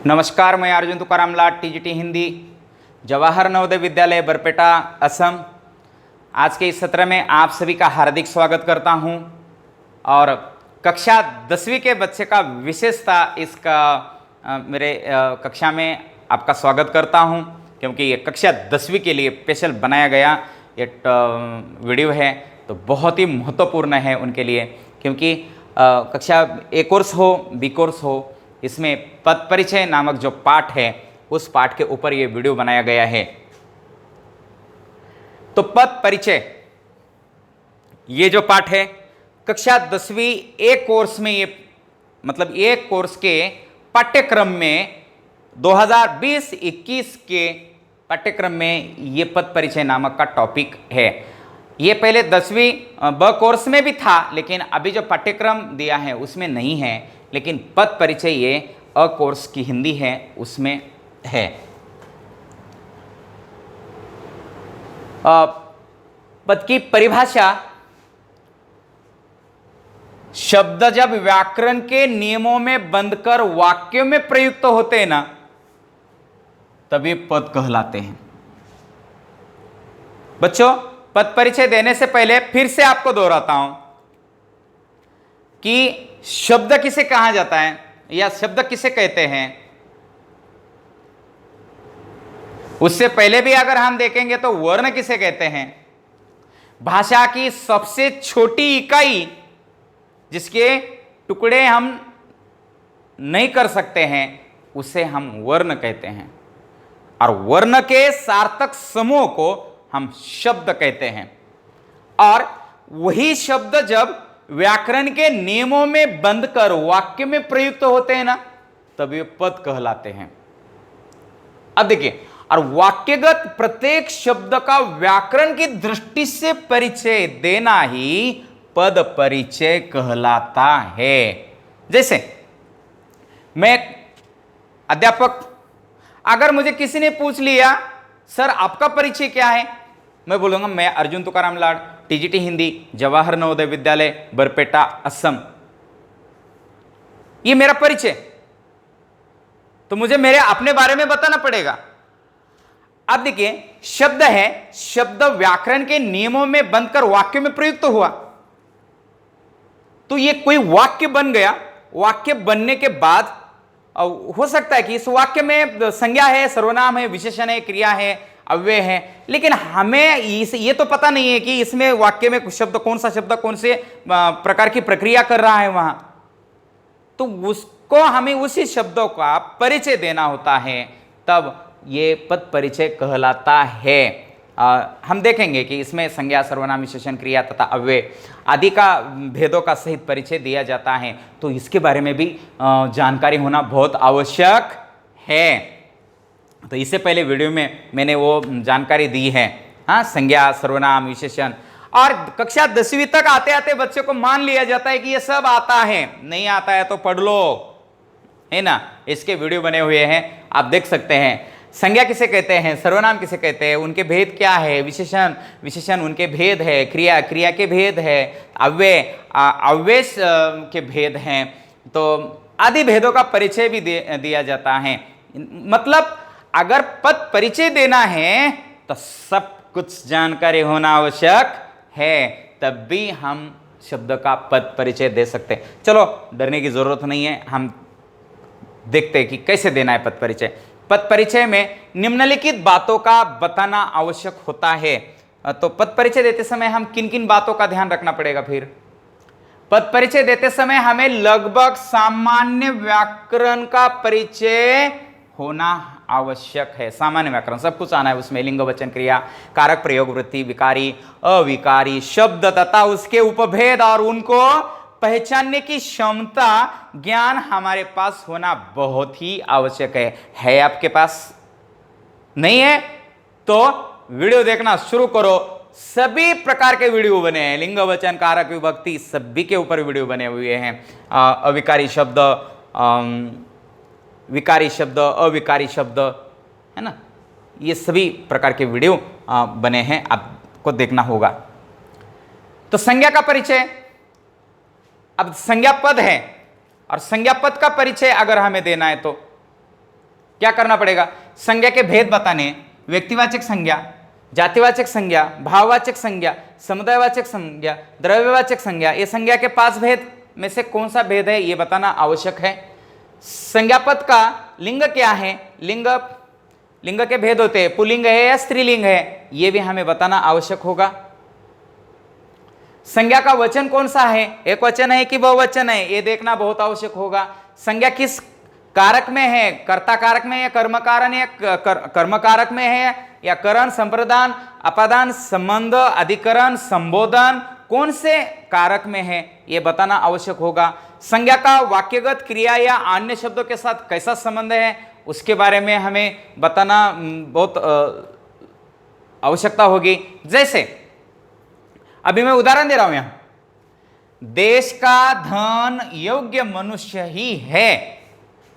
नमस्कार, मैं अर्जुन तुकाराम लाड, टीजीटी हिंदी, जवाहर नवोदय विद्यालय बरपेटा, असम। आज के इस सत्र में आप सभी का हार्दिक स्वागत करता हूं और कक्षा 10वीं के बच्चे का विशेषता इसका मेरे कक्षा में आपका स्वागत करता हूं, क्योंकि ये कक्षा 10वीं के लिए स्पेशल बनाया गया ये वीडियो है, तो बहुत ही महत्वपूर्ण है उनके लिए, क्योंकि कक्षा ए कोर्स हो, बी कोर्स हो, इसमें पद परिचय नामक जो पाठ है उस पाठ के ऊपर ये वीडियो बनाया गया है। तो पद परिचय ये जो पाठ है कक्षा 10वीं ए कोर्स में, ये मतलब ए कोर्स के पाठ्यक्रम में 2020-21 के पाठ्यक्रम में ये पद परिचय नामक का टॉपिक है। ये पहले 10वीं ब कोर्स में भी था, लेकिन अभी जो पाठ्यक्रम दिया है उसमें नहीं है, लेकिन पद परिचय ये अ कोर्स की हिंदी है उसमें है। पद की परिभाषा, शब्द जब व्याकरण के नियमों में बंधकर वाक्यों में प्रयुक्त होते हैं ना, तब ये पद कहलाते हैं। बच्चों, पद परिचय देने से पहले फिर से आपको दोहराता हूं कि शब्द किसे कहा जाता है या शब्द किसे कहते हैं। उससे पहले भी अगर हम देखेंगे तो वर्ण किसे कहते हैं। भाषा की सबसे छोटी इकाई जिसके टुकड़े हम नहीं कर सकते हैं उसे हम वर्ण कहते हैं, और वर्ण के सार्थक समूह को हम शब्द कहते हैं। और वही शब्द जब व्याकरण के नियमों में बंधकर वाक्य में प्रयुक्त होते हैं ना, तब ये पद कहलाते हैं। अब देखिए, और वाक्यगत प्रत्येक शब्द का व्याकरण की दृष्टि से परिचय देना ही पद परिचय कहलाता है। जैसे मैं अध्यापक, अगर मुझे किसी ने पूछ लिया सर आपका परिचय क्या है, मैं बोलूंगा मैं अर्जुन तुकाराम लाड, टीजीटी हिंदी, जवाहर नवोदय विद्यालय बरपेटा, असम। ये मेरा परिचय, तो मुझे मेरे अपने बारे में बताना पड़ेगा। अब देखिए, शब्द है, शब्द व्याकरण के नियमों में बंधकर वाक्य में प्रयुक्त हुआ, तो ये कोई वाक्य बन गया। वाक्य बनने के बाद हो सकता है कि इस वाक्य में संज्ञा है, सर्वनाम है, विशेषण है, क्रिया है, अव्यय है, लेकिन हमें ये तो पता नहीं है कि इसमें वाक्य में शब्द कौन सा शब्द कौन से प्रकार की प्रक्रिया कर रहा है वहां, तो उसको हमें उसी शब्दों का परिचय देना होता है, तब ये पद परिचय कहलाता है। हम देखेंगे कि इसमें संज्ञा, सर्वनाम, विशेषण, क्रिया तथा अव्यय आदि का भेदों का सहित परिचय दिया जाता है, तो इसके बारे में भी जानकारी होना बहुत आवश्यक है। तो इससे पहले वीडियो में मैंने वो जानकारी दी है, हाँ, संज्ञा, सर्वनाम, विशेषण। और कक्षा 10वीं तक आते आते बच्चों को मान लिया जाता है कि ये सब आता है, नहीं आता है तो पढ़ लो, है ना। इसके वीडियो बने हुए हैं, आप देख सकते हैं। संज्ञा किसे कहते हैं, सर्वनाम किसे कहते हैं, उनके भेद क्या है, विशेषण उनके भेद है, क्रिया के भेद है, अव्यय के भेद हैं, तो आदि भेदों का परिचय भी दिया जाता है। मतलब अगर पद परिचय देना है तो सब कुछ जानकारी होना आवश्यक है, तब भी हम शब्द का पद परिचय दे सकते हैं। चलो, डरने की जरूरत नहीं है, हम देखते हैं कि कैसे देना है पद परिचय। पद परिचय में निम्नलिखित बातों का बताना आवश्यक होता है। तो पद परिचय देते समय हम किन किन बातों का ध्यान रखना पड़ेगा। फिर पद परिचय देते समय हमें लगभग सामान्य व्याकरण का परिचय होना आवश्यक है। सामान्य व्याकरण सब कुछ आना है उसमें, लिंग, वचन, क्रिया, कारक, प्रयोग, वृत्ति, विकारी, अविकारी शब्द तथा उसके उपभेद और उनको पहचानने की क्षमता, ज्ञान हमारे पास होना बहुत ही आवश्यक है आपके पास? नहीं है तो वीडियो देखना शुरू करो। सभी प्रकार के वीडियो बने हैं, लिंग, वचन, कारक, विभक्ति, सभी के ऊपर वीडियो बने हुए हैं। अविकारी शब्द, विकारी शब्द, अविकारी शब्द, है ना, ये सभी प्रकार के वीडियो बने हैं, आपको देखना होगा। तो संज्ञा का परिचय, अब संज्ञा पद है और संज्ञा पद का परिचय अगर हमें देना है तो क्या करना पड़ेगा? संज्ञा के भेद बताने, व्यक्तिवाचक संज्ञा, जातिवाचक संज्ञा, भाववाचक संज्ञा, समुदायवाचक संज्ञा, द्रव्यवाचक संज्ञा, ये संज्ञा के 5 भेद में से कौन सा भेद है ये बताना आवश्यक है। संज्ञा पद का लिंग क्या है, लिंग के भेद होते हैं, पुल्लिंग है या स्त्रीलिंग है, ये भी हमें बताना आवश्यक होगा। संज्ञा का वचन कौन सा है, एक वचन है कि बहुवचन है, ये देखना बहुत आवश्यक होगा। संज्ञा किस कारक में है, कर्ता कारक में या कर्म कारण या कर्म कारक में है या करण, संप्रदान, अपादान, संबंध, अधिकरण, संबोधन, कौन से कारक में है यह बताना आवश्यक होगा। संज्ञा का वाक्यगत क्रिया या अन्य शब्दों के साथ कैसा संबंध है उसके बारे में हमें बताना बहुत आवश्यकता होगी। जैसे अभी मैं उदाहरण दे रहा हूं, यहां देश का धन योग्य मनुष्य ही है,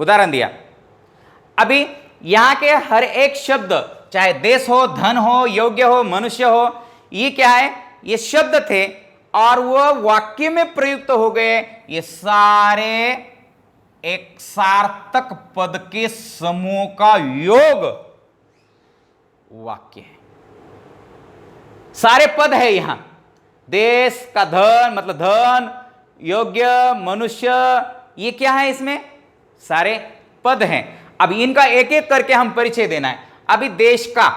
उदाहरण दिया। अभी यहां के हर एक शब्द, चाहे देश हो, धन हो, योग्य हो, मनुष्य हो, ये क्या है, ये शब्द थे और वो वाक्य में प्रयुक्त हो गए। ये सारे एक सार्थक पद के समूह का योग वाक्य है। सारे पद है यहां, देश का धन मतलब धन, योग्य, मनुष्य, ये क्या है, इसमें सारे पद हैं। अब इनका एक एक करके हम परिचय देना है। अभी देश का,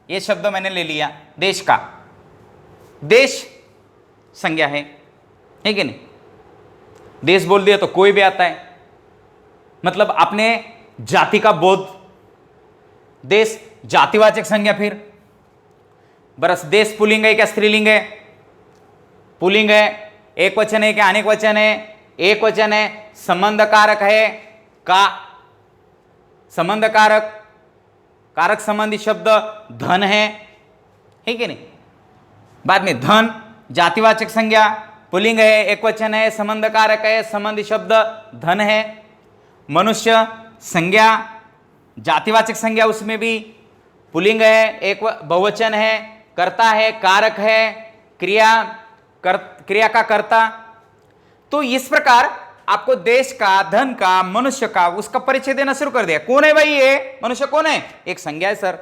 ये शब्द मैंने ले लिया, देश का, देश संज्ञा है कि नहीं? देश बोल दिया तो कोई भी आता है, मतलब अपने जाति का बोध। देश जातिवाचक संज्ञा, फिर बरस देश पुल्लिंग है क्या स्त्रीलिंग है? पुल्लिंग है, एक वचन है क्या अनेक वचन है? एक वचन है। संबंध कारक है का, संबंध कारक, कारक संबंधी शब्द धन है कि नहीं? बाद में धन जातिवाचक संज्ञा, पुल्लिंग है, एक वचन है, संबंध कारक है, संबंधी शब्द धन है। मनुष्य संज्ञा, जातिवाचक संज्ञा, उसमें भी पुल्लिंग है, एक बहुवचन है, कर्ता है, कारक है, क्रिया का कर्ता। तो इस प्रकार आपको देश का, धन का, मनुष्य का, उसका परिचय देना शुरू कर दिया। कौन है भाई ये मनुष्य, कौन है? एक संज्ञा है सर,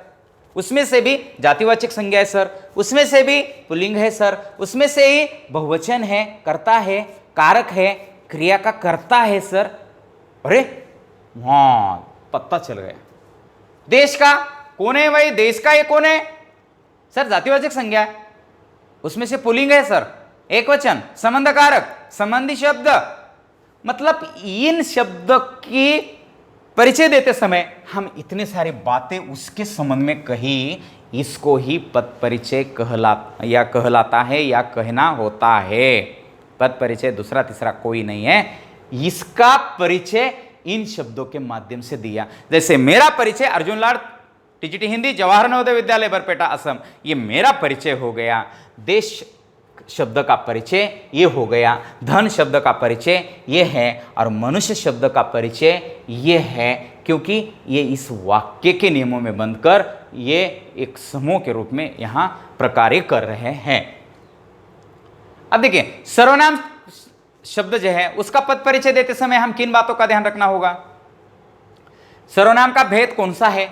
उसमें से भी जातिवाचक संज्ञा है सर, उसमें से भी पुल्लिंग है सर, उसमें से ही बहुवचन है, कर्ता है, कारक है, क्रिया का कर्ता है सर। अरे हाँ, पता चल गया। देश का कौन है भाई, देश का ये कौन है सर? जातिवाचक संज्ञा, उसमें से पुल्लिंग है सर, एक वचन, संबंध कारक, संबंधी शब्द। मतलब इन शब्द की परिचय देते समय हम इतने सारी बातें उसके संबंध में कही, इसको ही पद परिचय कहलाता है या कहना होता है। पद परिचय दूसरा तीसरा कोई नहीं है, इसका परिचय इन शब्दों के माध्यम से दिया। जैसे मेरा परिचय अर्जुन लाड, टीजीटी हिंदी, जवाहर नवोदय विद्यालय बरपेटा असम, ये मेरा परिचय हो गया। देश शब्द का परिचय ये हो गया, धन शब्द का परिचय ये है, और मनुष्य शब्द का परिचय ये है, क्योंकि ये इस वाक्य के नियमों में बंधकर ये एक समूह के रूप में यहां प्रकार्य कर रहे हैं। अब देखिए, सर्वनाम शब्द जो है उसका पद परिचय देते समय हम किन बातों का ध्यान रखना होगा? सर्वनाम का भेद कौन सा है?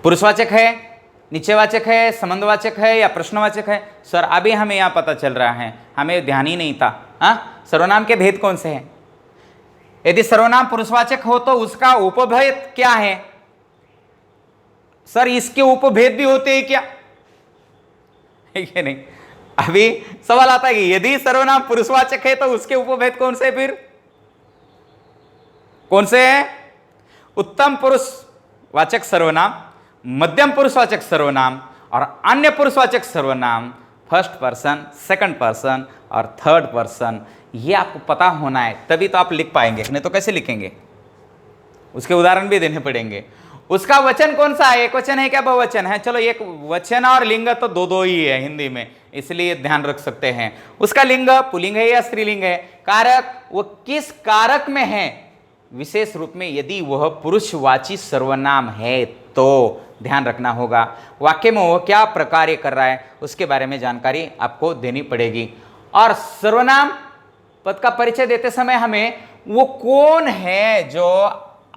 पुरुषवाचक है, निश्चयवाचक है, संबंधवाचक है या प्रश्नवाचक है? सर अभी हमें यहां पता चल रहा है, हमें ध्यान ही नहीं था। सर्वनाम के भेद कौन से हैं? यदि सर्वनाम पुरुषवाचक हो तो उसका उपभेद क्या है? सर इसके उपभेद भी होते हैं क्या? है कि नहीं? अभी सवाल आता है कि यदि सर्वनाम पुरुषवाचक है तो उसके उपभेद कौन से? फिर कौन से हैं? उत्तम पुरुषवाचक सर्वनाम, मध्यम पुरुषवाचक सर्वनाम और अन्य पुरुषवाचक सर्वनाम, फर्स्ट पर्सन, सेकंड पर्सन और थर्ड पर्सन। ये आपको पता होना है, तभी तो आप लिख पाएंगे, नहीं तो कैसे लिखेंगे? उसके उदाहरण भी देने पड़ेंगे। उसका वचन कौन सा है? एक वचन है क्या बहुवचन है? चलो एक वचन और लिंग तो दो दो ही है हिंदी में, इसलिए ध्यान रख सकते हैं। उसका लिंग पुल्लिंग है या स्त्रीलिंग है? कारक वो किस कारक में है? विशेष रूप में यदि वह पुरुषवाची सर्वनाम है तो ध्यान रखना होगा। वाक्य में वह क्या प्रकार्य कर रहा है उसके बारे में जानकारी आपको देनी पड़ेगी। और सर्वनाम पद का परिचय देते समय हमें वो कौन है जो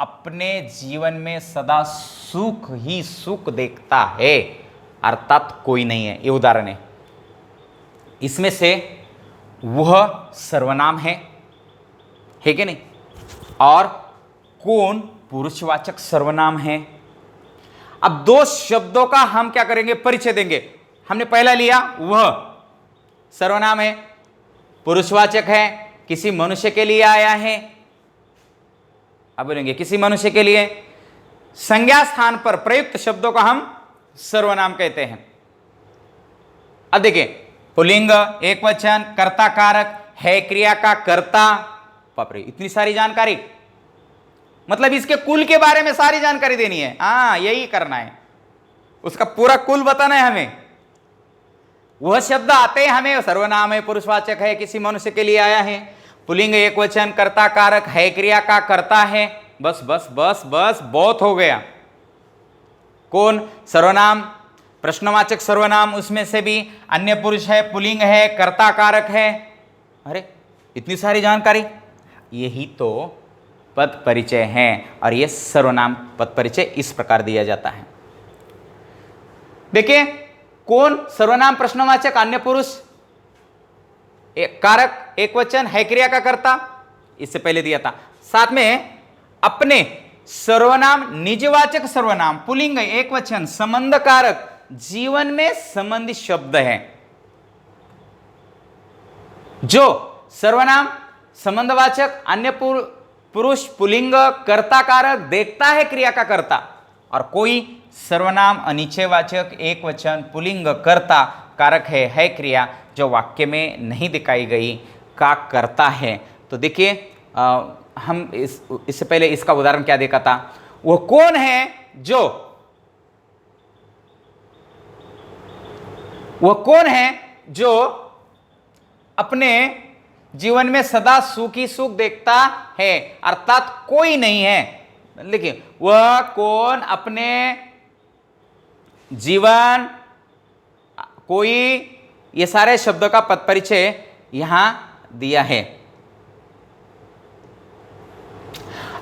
अपने जीवन में सदा सुख ही सुख देखता है, अर्थात कोई नहीं है। ये उदाहरण है। इसमें से वह सर्वनाम है कि नहीं, और कौन पुरुषवाचक सर्वनाम है। अब दो शब्दों का हम क्या करेंगे, परिचय देंगे। हमने पहला लिया, वह सर्वनाम है, पुरुषवाचक है, किसी मनुष्य के लिए आया है। अब बोलेंगे किसी मनुष्य के लिए, संज्ञा स्थान पर प्रयुक्त शब्दों का हम सर्वनाम कहते हैं। अब देखिए, पुल्लिंग, एकवचन, कर्ता कारक, है क्रिया का कर्ता। बाप रे, इतनी सारी जानकारी, मतलब इसके कुल के बारे में सारी जानकारी देनी है। हाँ, यही करना है, उसका पूरा कुल बताना है हमें। वह शब्द आते हैं हमें, सर्वनाम है, पुरुषवाचक है, किसी मनुष्य के लिए आया है, पुल्लिंग, एकवचन, कर्ता कारक, है क्रिया का कर्ता है। बस बस बस बस बहुत हो गया। कौन सर्वनाम, प्रश्नवाचक सर्वनाम, उसमें से भी अन्य पुरुष है, पुल्लिंग है, कर्ता कारक है। अरे इतनी सारी जानकारी, यही तो पद परिचय है। और यह सर्वनाम पद परिचय इस प्रकार दिया जाता है। देखिए, कौन सर्वनाम, प्रश्नवाचक, अन्य पुरुष, कारक, एकवचन, है क्रिया का कर्ता, इससे पहले दिया था। साथ में अपने सर्वनाम, निजवाचक सर्वनाम, पुल्लिंग, एकवचन, संबंध कारक, जीवन में संबंधी शब्द है। जो सर्वनाम, संबंधवाचक, अन्य पुरुष, पुल्लिंग, कर्ता कारक देखता है क्रिया का कर्ता, और कोई सर्वनाम, अनिश्चयवाचक, एकवचन, पुल्लिंग, कर्ता कारक है क्रिया जो वाक्य में नहीं दिखाई गई का करता है। तो देखिए, हम इससे पहले इसका उदाहरण क्या देखा था, वो कौन है जो अपने जीवन में सदा सुख ही सुख देखता है, अर्थात कोई नहीं है। देखिए, वह कौन अपने जीवन, कोई, ये सारे शब्दों का पद परिचय यहां दिया है।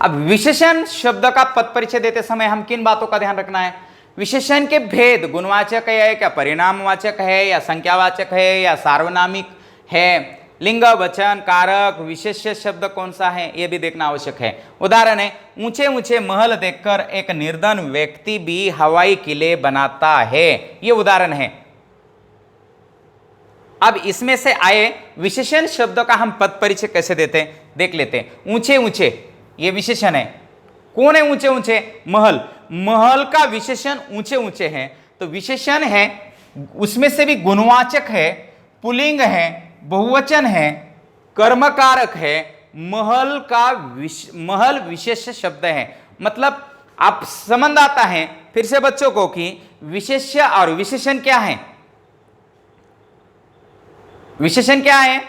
अब विशेषण शब्द का पद परिचय देते समय हम किन बातों का ध्यान रखना है। विशेषण के भेद, गुणवाचक है क्या परिणामवाचक है या संख्यावाचक है या सार्वनामिक है, लिंग, वचन, कारक, विशेष शब्द कौन सा है, यह भी देखना आवश्यक है। उदाहरण है, ऊंचे ऊंचे महल देखकर एक निर्धन व्यक्ति भी हवाई किले बनाता है। यह उदाहरण है। अब इसमें से आए विशेषण शब्दों का हम पद परिचय कैसे देते हैं, देख लेते हैं। ऊंचे ऊंचे, ये विशेषण है। कौन है ऊंचे ऊंचे, महल। महल का विशेषण ऊंचे ऊंचे है, तो विशेषण है, उसमें से भी गुणवाचक है, पुल्लिंग है, बहुवचन है, कर्मकारक है, महल विशेष शब्द है। मतलब आप संबंध आता है फिर से बच्चों को कि विशेष्य और विशेषण क्या है। विशेषण क्या है,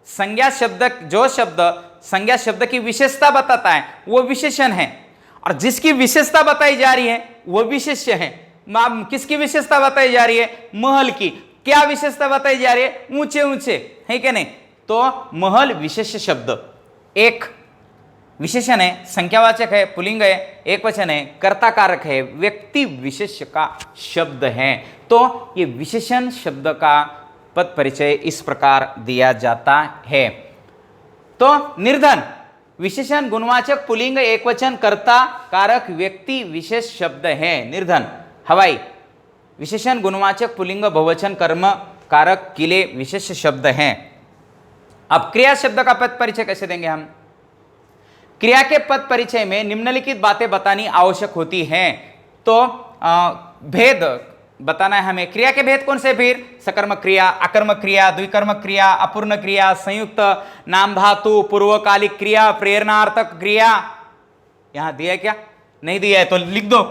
संज्ञा शब्द, जो शब्द संज्ञा शब्द की विशेषता बताता है वो विशेषण है, और जिसकी विशेषता बताई जा रही है वो विशेष्य है। किसकी विशेषता बताई जा रही है, महल की। क्या विशेषता बताई जा रही है, ऊंचे ऊंचे, है क्या नहीं। तो महल विशेष शब्द एक विशेषण है, संख्यावाचक है, पुल्लिंग है, एकवचन है, कर्ता कारक है, व्यक्ति विशेष का शब्द है। तो ये विशेषण शब्द का पद परिचय इस प्रकार दिया जाता है। तो निर्धन विशेषण, गुणवाचक, पुल्लिंग, एकवचन, कर्ता कारक, व्यक्ति विशेष शब्द है निर्धन। हवाई विशेषण, गुणवाचक, पुल्लिंग, बहुवचन, कर्म कारक, किले विशेष शब्द हैं। अब क्रिया शब्द का पद परिचय कैसे देंगे हम। क्रिया के पद परिचय में निम्नलिखित बातें बतानी आवश्यक होती हैं। तो भेद बताना है हमें। क्रिया के भेद कौन से फिर, सकर्मक क्रिया, अकर्मक क्रिया, द्विकर्मक क्रिया, अपूर्ण क्रिया, संयुक्त नाम धातु, पूर्वकालिक क्रिया, प्रेरणार्थक क्रिया। यहां दिया है क्या, नहीं दिया है तो लिख दो,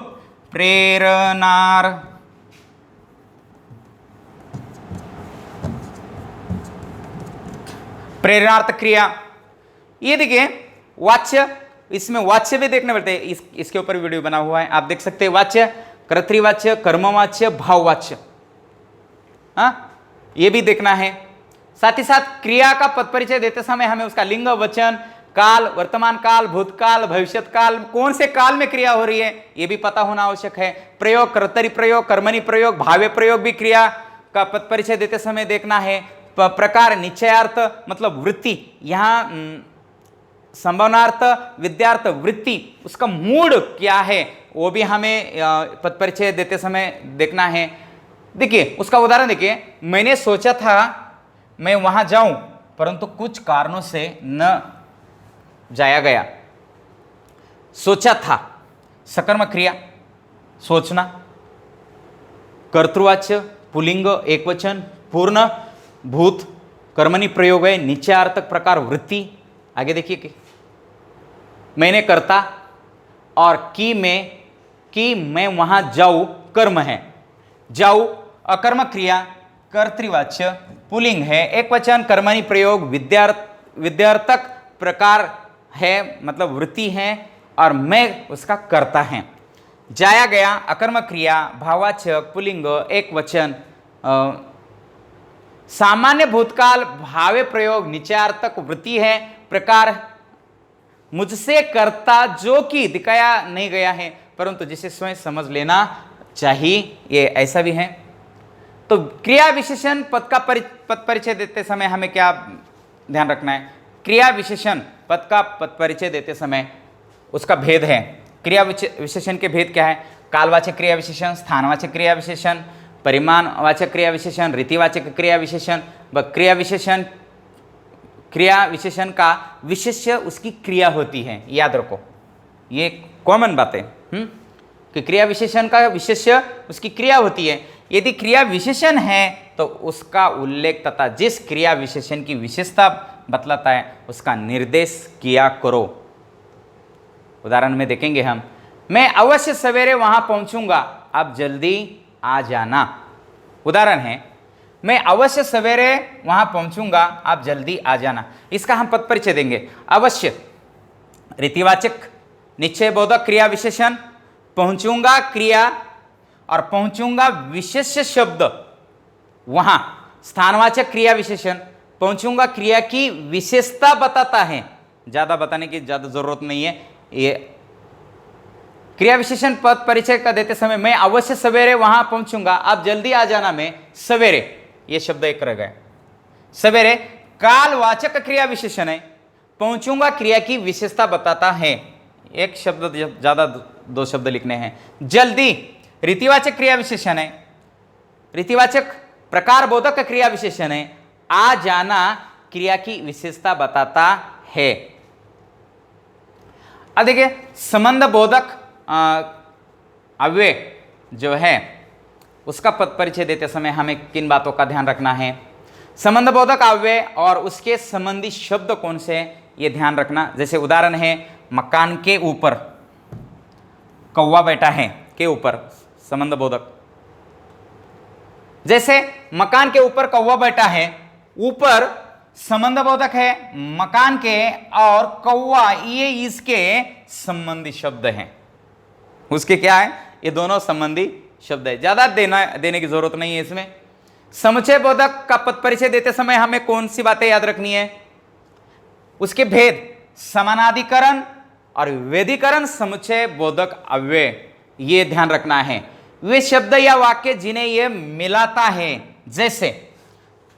प्रेरणार्थक क्रिया। ये देखिए वाच्य, इसमें वाच्य भी देखने पड़ते हैं। इसके ऊपर वीडियो बना हुआ है, आप देख सकते हैं। वाच्य, कर्तृवाच्य, कर्मवाच्य, भाववाच्य, ये भी देखना है। साथ ही साथ क्रिया का पद परिचय देते समय हमें उसका लिंग, वचन, काल, वर्तमान काल, भूतकाल, भविष्यत काल, कौन से काल में क्रिया हो रही है ये भी पता होना आवश्यक है। प्रयोग, कर्तरी प्रयोग, कर्मणि प्रयोग, भावे प्रयोग भी क्रिया का पद परिचय देते समय देखना है। प्रकार, निश्चयार्थ मतलब वृत्ति, यहाँ संभावनार्थ, विद्यार्थ, वृत्ति, उसका मूड क्या है वो भी हमें पद परिचय देते समय देखना है। देखिए उसका उदाहरण देखिए, मैंने सोचा था मैं वहां जाऊं परंतु कुछ कारणों से न जाया गया। सोचा था, सकर्मक क्रिया, सोचना, कर्तृवाच्य, पुलिंग, एकवचन, पूर्ण, भूत, कर्मणि प्रयोग है, निश्चयार्थक प्रकार, वृत्ति। आगे देखिए कि मैंने करता और कि मैं वहां जाऊं कर्म है, जाऊं अकर्मक क्रिया, कर्तृवाच्य, पुलिंग है, एकवचन, कर्मणि प्रयोग, विद्यार्थक प्रकार है मतलब वृत्ति है, और मैं उसका करता है। जाया गया अकर्मक क्रिया, भाववाचक, पुलिंग, एकवचन, सामान्य भूतकाल, भावे प्रयोग, निश्चयार्थक, वृत्ति है, प्रकार मुझसे करता जो कि दिखाया नहीं गया है परंतु जिसे स्वयं समझ लेना चाहिए, ये ऐसा भी है। तो क्रिया विशेषण पद का पद परिचय देते समय हमें क्या ध्यान रखना है? क्रिया विशेषण पद का पद परिचय देते समय उसका भेद है। क्रिया विशेषण के भेद क्या है? कालवाचक क्रिया विशेषण, स्थानवाचक क्रिया विशेषण, परिमाणवाचक क्रिया विशेषण, रीतिवाचक क्रिया विशेषण। क्रिया विशेषण का विशेष्य उसकी क्रिया होती है, याद रखो, ये कॉमन बात है कि क्रिया विशेषण का विशेष्य उसकी क्रिया होती है। यदि क्रिया विशेषण है तो उसका उल्लेख तथा जिस क्रिया विशेषण की विशेषता बतलाता है उसका निर्देश किया करो। उदाहरण में देखेंगे हम, मैं अवश्य सवेरे वहां पहुंचूंगा, आप जल्दी आ जाना। उदाहरण है, मैं अवश्य सवेरे वहां पहुंचूंगा, आप जल्दी आ जाना। इसका हम पद परिचय देंगे। अवश्य रीतिवाचक, निश्चय बोधक क्रिया विशेषण, पहुंचूंगा क्रिया और पहुंचूंगा विशेष शब्द वहां स्थानवाचक क्रिया विशेषण, पहुंचूंगा क्रिया की विशेषता बताता है, ज्यादा बताने की ज्यादा जरूरत नहीं है। ये क्रिया विशेषण पद परिचय का देते समय मैं अवश्य सवेरे वहां पहुंचूंगा, आप जल्दी आ जाना में सवेरे, ये शब्द एक रह गए। सवेरे कालवाचक क्रिया विशेषण है, पहुंचूंगा क्रिया की विशेषता बताता है, एक शब्द ज्यादा दो शब्द लिखने हैं। जल्दी रीतिवाचक क्रिया विशेषण है, रीतिवाचक प्रकार बोधक क्रिया विशेषण है, आ जाना क्रिया की विशेषता बताता है। अब देखिए संबंध बोधक अव्यय जो है उसका पद परिचय देते समय हमें किन बातों का ध्यान रखना है? संबंध बोधक अव्यय और उसके संबंधी शब्द कौन से ये ध्यान रखना। जैसे उदाहरण है, मकान के ऊपर कौवा बैठा है, के ऊपर संबंध बोधक। जैसे मकान के ऊपर कौवा बैठा है, ऊपर संबंध बोधक है मकान के, और कौवा ये इसके संबंधी शब्द हैं। उसके क्या है? ये दोनों संबंधी शब्द है, ज्यादा देने की जरूरत नहीं है इसमें। समुच्चय बोधक का पद परिचय देते समय हमें कौन सी बातें याद रखनी है? उसके भेद, समानाधिकरण और विभेदीकरण समुच्चय बोधक अव्यय, ये ध्यान रखना है। वे शब्द या वाक्य जिन्हें यह मिलाता है, जैसे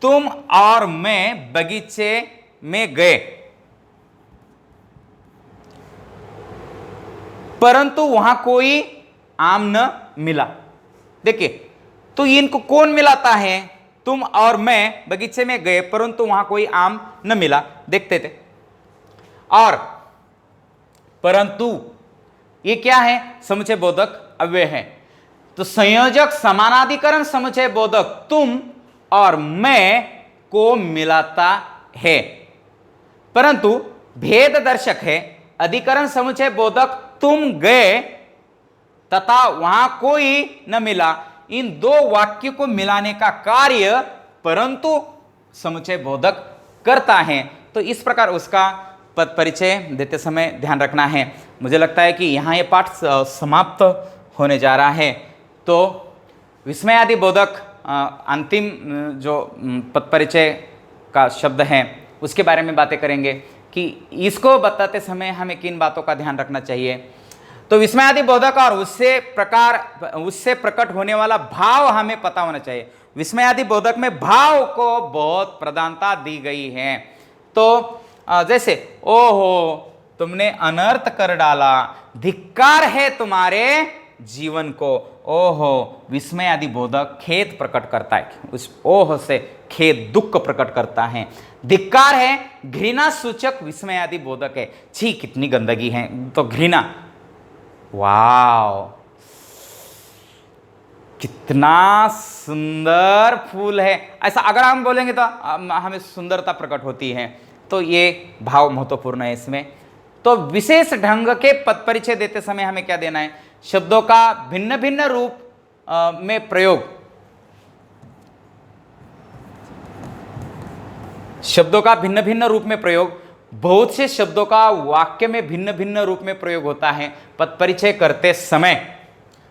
तुम और मैं बगीचे में गए परंतु वहां कोई आम न मिला। देखिए, तो इनको कौन मिलाता है? तुम और मैं बगीचे में गए परंतु वहां कोई आम न मिला, देखते थे। और परंतु ये क्या है? समुच्चय बोधक अव्यय है। तो संयोजक समानाधिकरण समुच्चय बोधक तुम और मैं को मिलाता है, परंतु भेद दर्शक है अधिकरण समुच्चय बोधक तुम गए तथा वहां कोई न मिला। इन दो वाक्यों को मिलाने का कार्य परंतु समुच्चय बोधक करता है। तो इस प्रकार उसका पद परिचय देते समय ध्यान रखना है। मुझे लगता है कि यहाँ ये पाठ समाप्त होने जा रहा है। तो विस्मयादि बोधक अंतिम जो पद परिचय का शब्द है उसके बारे में बातें करेंगे कि इसको बताते समय हमें किन बातों का ध्यान रखना चाहिए। तो विस्मयादि बोधक और उससे प्रकट होने वाला भाव हमें पता होना चाहिए। विस्मयादि बोधक में भाव को बहुत प्रधानता दी गई है। तो जैसे ओहो तुमने अनर्थ कर डाला, धिक्कार है तुम्हारे जीवन को। ओहो विस्मय आदि बोधक खेद प्रकट करता है, उस ओह से खेद दुख प्रकट करता है। धिक्कार है घृणा सूचक विस्मय आदि बोधक है। छी कितनी गंदगी है, तो घृणा। वाव कितना सुंदर फूल है, ऐसा अगर हम बोलेंगे तो हमें सुंदरता प्रकट होती है। तो ये भाव महत्वपूर्ण है इसमें। तो विशेष ढंग के पद परिचय देते समय हमें क्या देना है? शब्दों का भिन्न भिन्न रूप में प्रयोग, शब्दों का भिन्न भिन्न रूप में प्रयोग। बहुत से शब्दों का वाक्य में भिन्न भिन्न रूप में प्रयोग होता है। पद परिचय करते समय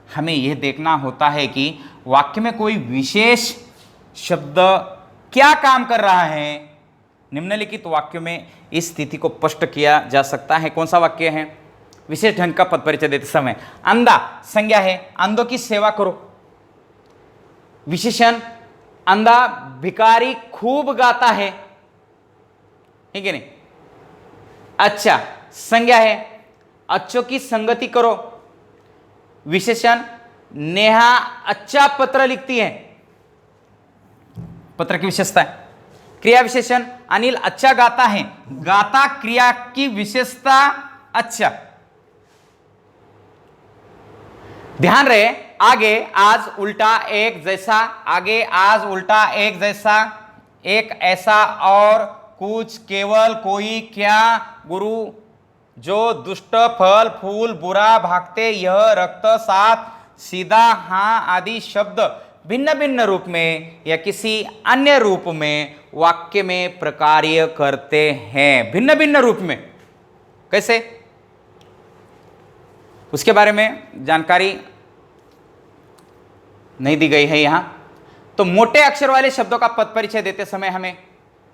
हमें यह देखना होता है कि वाक्य में कोई विशेष शब्द क्या काम कर रहा है। निम्नलिखित वाक्यों में इस स्थिति को स्पष्ट किया जा सकता है। कौन सा वाक्य है? विशेष ढंग का पद परिचय देते समय अंधा संज्ञा है, अंधों की सेवा करो। विशेषण अंधा भिखारी खूब गाता है, ठीक है नहीं? अच्छा संज्ञा है, अच्छों की संगति करो। विशेषण नेहा अच्छा पत्र लिखती है, पत्र की विशेषता है। क्रिया विशेषण अनिल अच्छा गाता है, गाता क्रिया की विशेषता अच्छा। ध्यान रहे आगे आज उल्टा एक जैसा, आगे आज उल्टा एक जैसा, एक ऐसा और कुछ केवल कोई क्या गुरु जो दुष्ट फल फूल बुरा भागते यह रक्त साथ सीधा हां आदि शब्द भिन्न भिन्न रूप में या किसी अन्य रूप में वाक्य में प्रकार्य करते हैं। भिन्न भिन्न रूप में कैसे, उसके बारे में जानकारी नहीं दी गई है यहां। तो मोटे अक्षर वाले शब्दों का पद परिचय देते समय हमें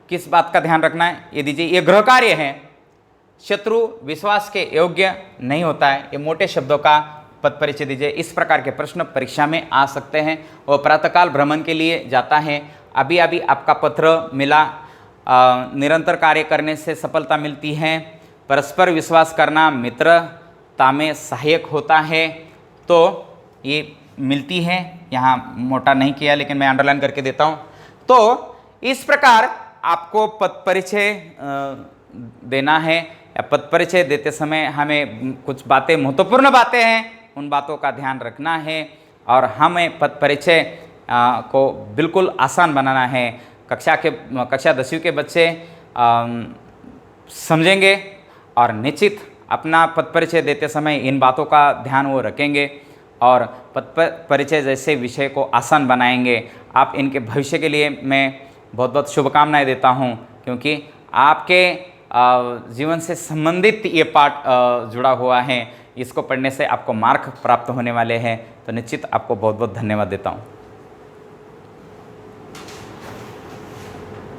किस बात का ध्यान रखना है? ये दीजिए, ये गृह कार्य है, शत्रु विश्वास के योग्य नहीं होता है। ये मोटे शब्दों का पद परिचय दीजिए। इस प्रकार के प्रश्न परीक्षा में आ सकते हैं। वो प्रातःकाल भ्रमण के लिए जाता है, अभी अभी आपका पत्र मिला, निरंतर कार्य करने से सफलता मिलती है, परस्पर विश्वास करना मित्रता में सहायक होता है। तो ये मिलती है, यहाँ मोटा नहीं किया लेकिन मैं अंडरलाइन करके देता हूँ। तो इस प्रकार आपको पद परिचय देना है। या पद परिचय देते समय हमें कुछ बातें, महत्वपूर्ण बातें हैं, उन बातों का ध्यान रखना है और हमें पद परिचय को बिल्कुल आसान बनाना है। कक्षा 10वीं के बच्चे समझेंगे और निश्चित अपना पद परिचय देते समय इन बातों का ध्यान वो रखेंगे और पद परिचय जैसे विषय को आसान बनाएंगे। आप इनके भविष्य के लिए मैं बहुत बहुत शुभकामनाएं देता हूं, क्योंकि आपके जीवन से संबंधित ये पाठ जुड़ा हुआ है। इसको पढ़ने से आपको मार्क प्राप्त होने वाले हैं। तो निश्चित आपको बहुत बहुत धन्यवाद देता हूं।